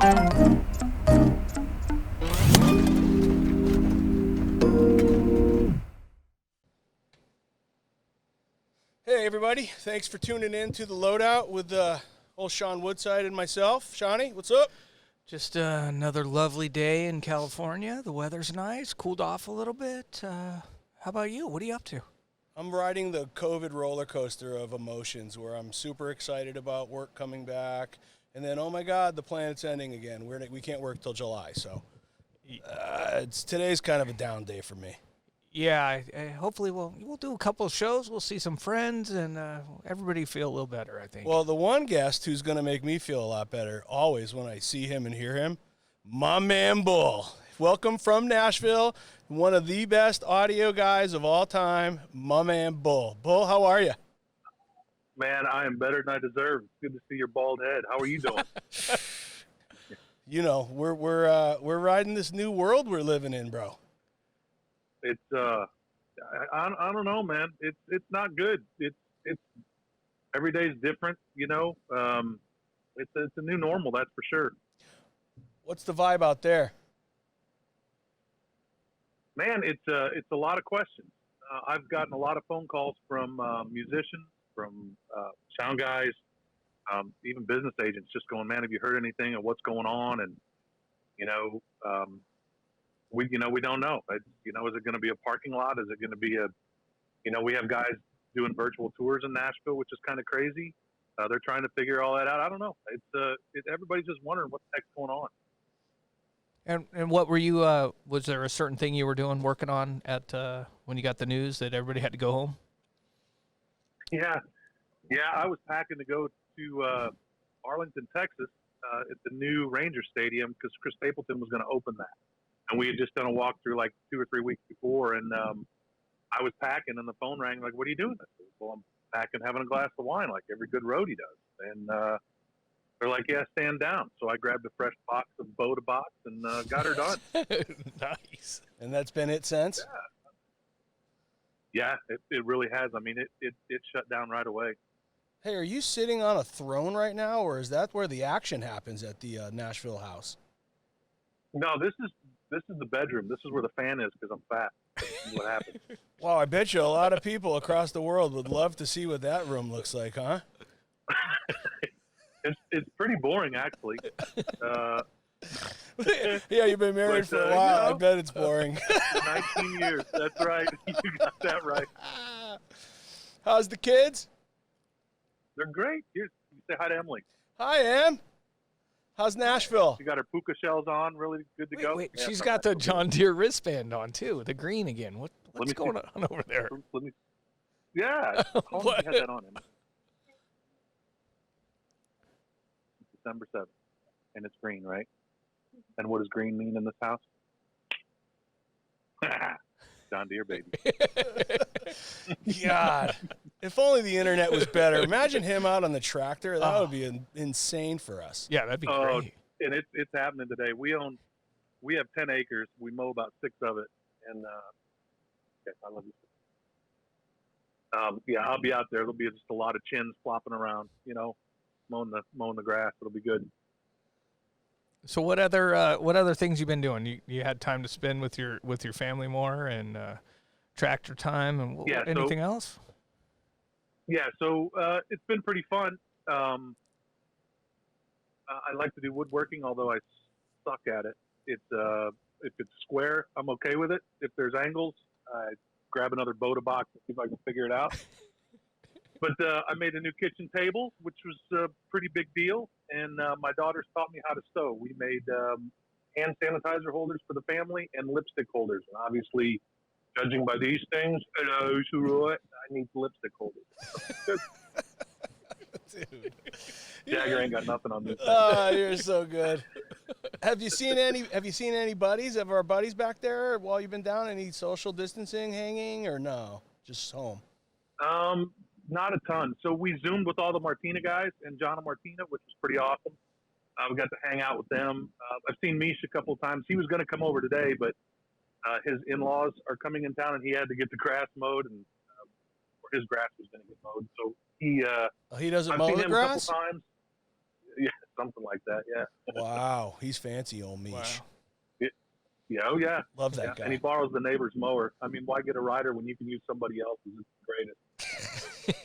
Hey everybody, thanks for tuning in to the Loadout with old Sean Woodside and myself. Shawnee, what's up? Just another lovely day in California. The weather's nice, cooled off a little bit. How about you? What are you up to? I'm riding the COVID roller coaster of emotions where I'm super excited about work coming back, and then, oh my God, the planet's ending again. We can't work till July, so today's kind of a down day for me. Yeah, hopefully we'll do a couple of shows. We'll see some friends, and everybody feel a little better, I think. Well, the one guest who's going to make me feel a lot better always when I see him and hear him, my man Bull. Welcome from Nashville, one of the best audio guys of all time, my man Bull. Bull, how are you? Man, I am better than I deserve. It's good to see your bald head. How are you doing? You know, we're riding this new world we're living in, bro. It's I don't know, man. It's not good. It's every day's different, you know. It's a new normal, that's for sure. What's the vibe out there? Man, it's a lot of questions. I've gotten a lot of phone calls from musicians, from sound guys, even business agents, just going, man, have you heard anything of what's going on? And we don't know. Is it going to be a parking lot? Is it going to be we have guys doing virtual tours in Nashville, which is kind of crazy. They're trying to figure all that out. I don't know. Everybody's just wondering what the heck's going on. And what were you? Was there a certain thing you were working on at when you got the news that everybody had to go home? Yeah. I was packing to go to Arlington, Texas, at the new Ranger Stadium because Chris Stapleton was going to open that. And we had just done a walkthrough like 2 or 3 weeks before, and I was packing, and the phone rang, like, what are you doing? I said, well, I'm packing, having a glass of wine like every good roadie does. And they're like, yeah, stand down. So I grabbed a fresh box of Boda Box and got her done. Nice. And that's been it since? Yeah, it really has. I mean, it shut down right away. Hey, are you sitting on a throne right now, or is that where the action happens at the Nashville house? No, this is the bedroom. This is where the fan is because I'm fat. This is what happens. Wow, I bet you a lot of people across the world would love to see what that room looks like, huh? It's pretty boring, actually. Yeah, you've been married for a while. I bet it's boring. 19 years. That's right. You got that right. How's the kids? They're great. Here, say hi to Emily. Hi, Em. How's Nashville? She got her puka shells on, really good to go. Wait, she's got the John Deere wristband on too, the green again. What's going on over there? Yeah, you had that on. December 7th, and it's green, right? And what does green mean in this house? John Deere, baby. God, if only the internet was better. Imagine him out on the tractor. That would be insane for us. Yeah, that'd be great. And it's happening today. We have 10 acres. We mow about 6 of it. And yes, I love you. Yeah, I'll be out there. There'll be just a lot of chins flopping around, mowing the grass. It'll be good. So what other things you've been doing? You had time to spend with your family more and tractor time and anything else? Yeah, so it's been pretty fun. I like to do woodworking, although I suck at it. If it's square, I'm okay with it. If there's angles, I grab another Boda Box and see if I can figure it out. But I made a new kitchen table, which was a pretty big deal. And my daughters taught me how to sew. We made hand sanitizer holders for the family and lipstick holders. And obviously, judging by these things, I need lipstick holders. Dude. Jagger ain't got nothing on this. Oh, you're so good. Have you seen any buddies of our buddies back there while you've been down? Any social distancing hanging or no? Just home? Not a ton. So we Zoomed with all the Martina guys and John and Martina, which was pretty awesome. We got to hang out with them. I've seen Mish a couple of times. He was going to come over today, but his in-laws are coming in town, and he had to get the grass mowed, and or his grass was going to get mowed. So he doesn't mow the grass? I've seen him a couple times. Yeah, something like that. Yeah. Wow, he's fancy, old Mish. Wow. Yeah, oh yeah. Love that guy. And he borrows the neighbor's mower. I mean, why get a rider when you can use somebody else's? It's the greatest.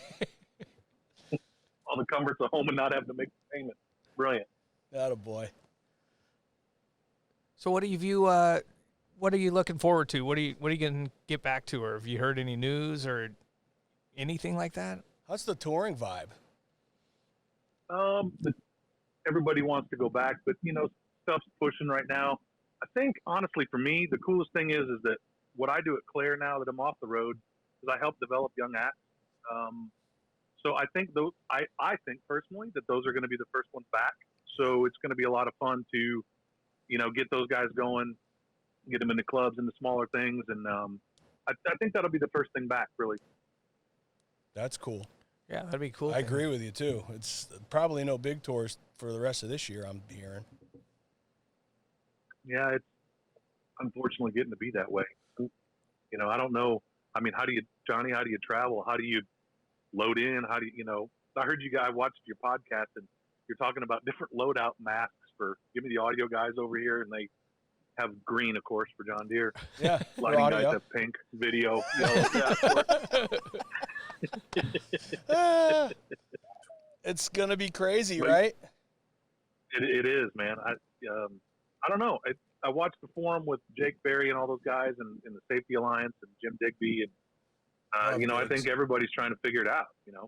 All the comforts of home and not having to make the payment. Brilliant. Atta boy. So what do you view? What are you looking forward to? What are you going to get back to? Or have you heard any news or anything like that? How's the touring vibe? Everybody wants to go back, but stuff's pushing right now. I think honestly, for me, the coolest thing is that what I do at Clair now that I'm off the road is I help develop young acts. So I think I think personally that those are going to be the first ones back. So it's going to be a lot of fun to, get those guys going, get them into clubs and the smaller things. And I think that'll be the first thing back, really. That's cool. Yeah, that'd be cool. I agree with you, too. It's probably no big tours for the rest of this year, I'm hearing. Yeah, it's unfortunately getting to be that way. I don't know. I mean, how do you travel? How do you load in? How do you, I heard you guys watched your podcast and you're talking about different loadout masks give me the audio guys over here, and they have green, of course, for John Deere. Yeah. Lighting guys have pink, video, yellow. Yeah, it's going to be crazy, right? It is, man. I don't know. I watched the forum with Jake Berry and all those guys and the Safety Alliance and Jim Digby. And, I think everybody's trying to figure it out, Yeah,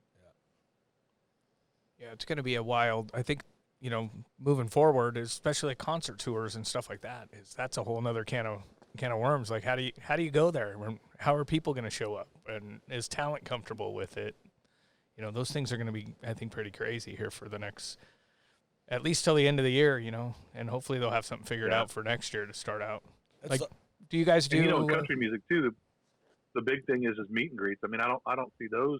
it's going to be a wild, I think, moving forward, especially concert tours and stuff like that, that's a whole nother can of worms. Like, how do you go there? How are people going to show up? And is talent comfortable with it? Those things are going to be, I think, pretty crazy here for the next, at least till the end of the year, and hopefully they'll have something figured out for next year to start out. Do you guys do? In country music too, the big thing is meet and greets. I mean, I don't see those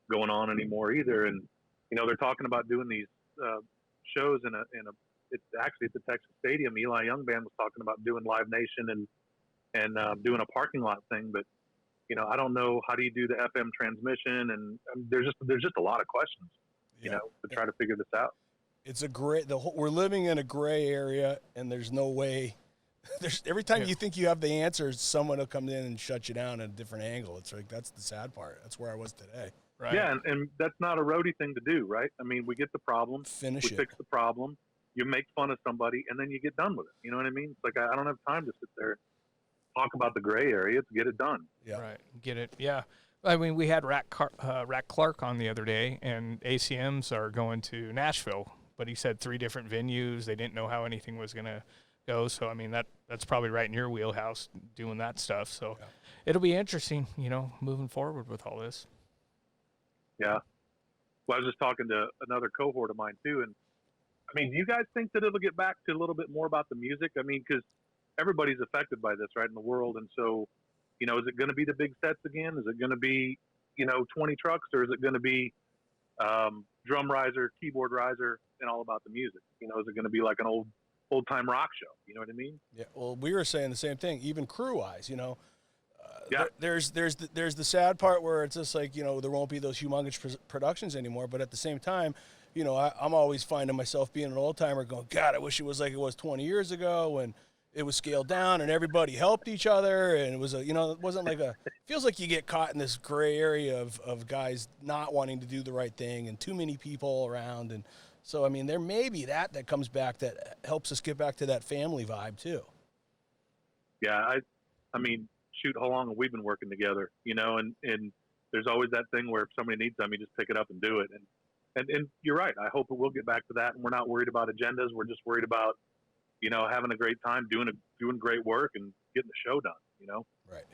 going on anymore either. And they're talking about doing these shows it's actually at the Texas Stadium. Eli Young Band was talking about doing Live Nation and doing a parking lot thing, but I don't know, how do you do the FM transmission? And there's just a lot of questions, to try to figure this out. It's we're living in a gray area, and there's no way. Every time you think you have the answers, someone will come in and shut you down at a different angle. It's like, that's the sad part. That's where I was today. Right. Yeah, and that's not a roadie thing to do, right? I mean, we get the problem, we fix the problem, you make fun of somebody, and then you get done with it. You know what I mean? It's like, I don't have time to sit there and talk about the gray area to get it done. Yeah. Right. Get it. Yeah. I mean, we had Rack Clark on the other day, and ACMs are going to Nashville, but he said 3 different venues. They didn't know how anything was going to go. So, I mean, that's probably right in your wheelhouse doing that stuff. So it'll be interesting, moving forward with all this. Yeah. Well, I was just talking to another cohort of mine too. And I mean, do you guys think that it'll get back to a little bit more about the music? I mean, because everybody's affected by this, right, in the world. And so, is it going to be the big sets again? Is it going to be, 20 trucks, or is it going to be drum riser, keyboard riser, and all about the music? Is it going to be like an old time rock show? You know what I mean? Yeah. Well, we were saying the same thing, even crew wise, Yeah. There's the sad part where it's just like, there won't be those humongous productions anymore. But at the same time, I'm always finding myself being an old timer going, God, I wish it was like it was 20 years ago when it was scaled down and everybody helped each other. And it was it wasn't like feels like you get caught in this gray area of guys not wanting to do the right thing and too many people around. And so, I mean, there may be that comes back that helps us get back to that family vibe too. Yeah. I mean, shoot, how long have we been working together, and there's always that thing where if somebody needs something, you just pick it up and do it. And you're right. I hope it will get back to that. And we're not worried about agendas. We're just worried about, having a great time, doing great work and getting the show done, Right.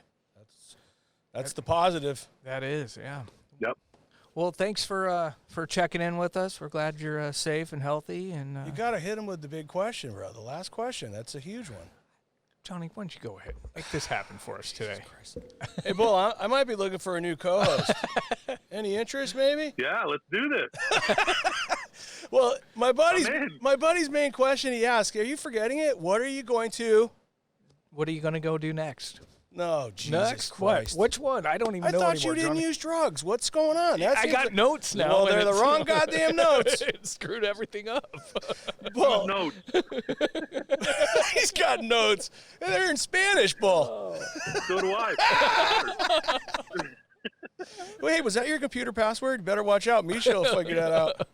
That's the positive. That is, yeah. Yep. Well, thanks for checking in with us. We're glad you're safe and healthy. And you got to hit him with the big question, bro. The last question. That's a huge one. Johnny, why don't you go ahead? Make this happen for us today. Hey, Bull, I might be looking for a new co-host. Any interest, maybe? Yeah, let's do this. Well, my buddy's main question he asked, are you forgetting it? What are you going to go do next? No, Jesus Next, Christ. what? Which one? I don't even I know thought anymore. you didn't Johnny. use drugs. What's going on? I got notes now. Well, and they're the it's- wrong goddamn notes. It screwed everything up. Bull. No, He's got notes. And they're in Spanish, Bull. so do I. Wait, was that your computer password? You better watch out. Misha will figure that out.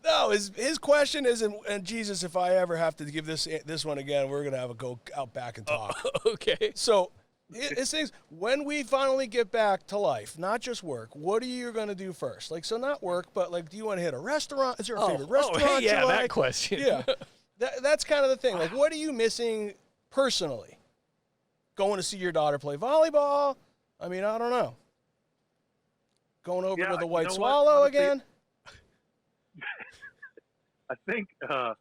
No, his question is, and Jesus, if I ever have to give this one again, we're going to have a go out back and talk. Okay. So his thing is, when we finally get back to life, not just work, what are you going to do first? Like, so not work, but like, do you want to hit a restaurant? Is there a favorite restaurant yeah, you that like? question. Yeah. That's kind of the thing. Like, what are you missing personally? Going to see your daughter play volleyball? I mean, I don't know. Going over to the White Swallow Honestly, again? I think it'll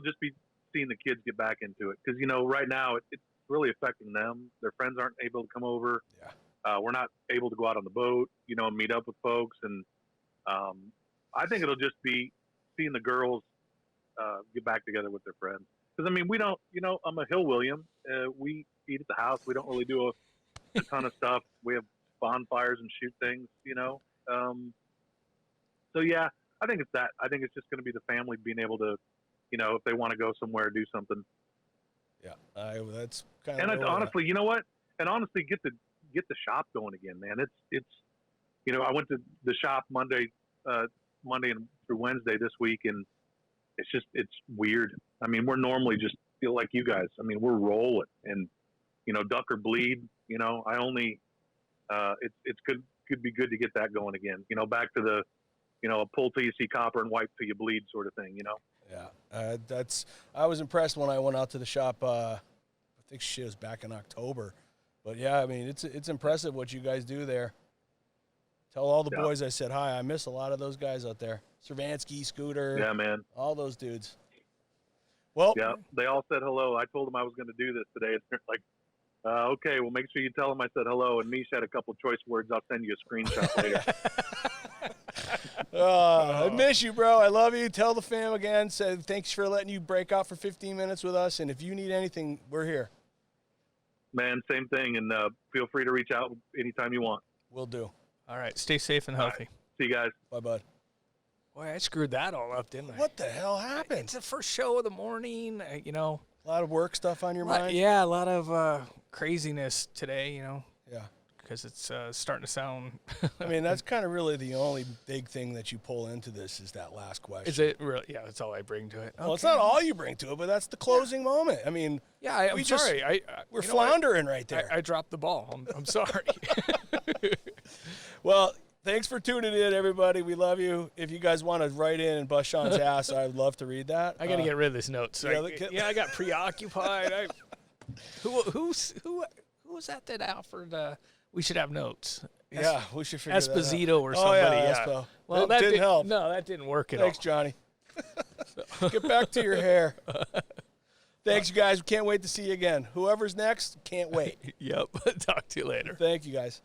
just be seeing the kids get back into it because right now it's really affecting them. Their friends aren't able to come over. Yeah. We're not able to go out on the boat, and meet up with folks. And I think it'll just be seeing the girls get back together with their friends. Because I mean, we don't. I'm a Hill William. We eat at the house. We don't really do a ton of stuff. We have bonfires and shoot things. So yeah. I think it's that. I think it's just going to be the family being able to, if they want to go somewhere, do something. Yeah, that's kind And of. honestly, you know what? And honestly, get the shop going again, man. It's I went to the shop Monday and through Wednesday this week, and it's weird. I mean, we're normally just feel like you guys. I mean, we're rolling, and duck or bleed. I only. It's good. Could be good to get that going again. Back to the. Pull till you see copper and wipe till you bleed sort of thing, Yeah, I was impressed when I went out to the shop. I think it was back in October. But, yeah, I mean, it's impressive what you guys do there. Tell all the boys I said hi. I miss a lot of those guys out there. Cervansky, Scooter. Yeah, man. All those dudes. Well. Yeah, they all said hello. I told them I was going to do this today. And they're like, okay, well, make sure you tell them I said hello. And Mish had a couple choice words. I'll send you a screenshot later. I miss you, bro. I love you. Tell the fam again. Say thanks for letting you break out for 15 minutes with us. And if you need anything, we're here. Man, same thing. And feel free to reach out anytime you want. Will do. All right. Stay safe and healthy. Right. See you guys. Bye, bud. Boy, I screwed that all up, didn't I? What the hell happened? It's the first show of the morning, A lot of work stuff on your mind? Yeah, a lot of craziness today, Yeah. because it's starting to sound. I mean, that's kind of really the only big thing that you pull into this is that last question. Is it really? Yeah, that's all I bring to it. Well, it's not all you bring to it, but that's the closing moment. I mean, Yeah, I'm we just- sorry. we're you know what? floundering right there. I dropped the ball. I'm sorry. Well, thanks for tuning in, everybody. We love you. If you guys want to write in and bust Sean's ass, I'd love to read that. I got to get rid of this note. So yeah, I got preoccupied. Who was that offered? We should have notes. Yeah, we should figure that out. Esposito or Oh, somebody. yeah, Yeah. Espo. Well, that didn't help. No, that didn't work at Thanks, all. Johnny. Get back to your hair. Thanks, you guys. We can't wait to see you again. Whoever's next, can't wait. Yep. Talk to you later. Thank you, guys.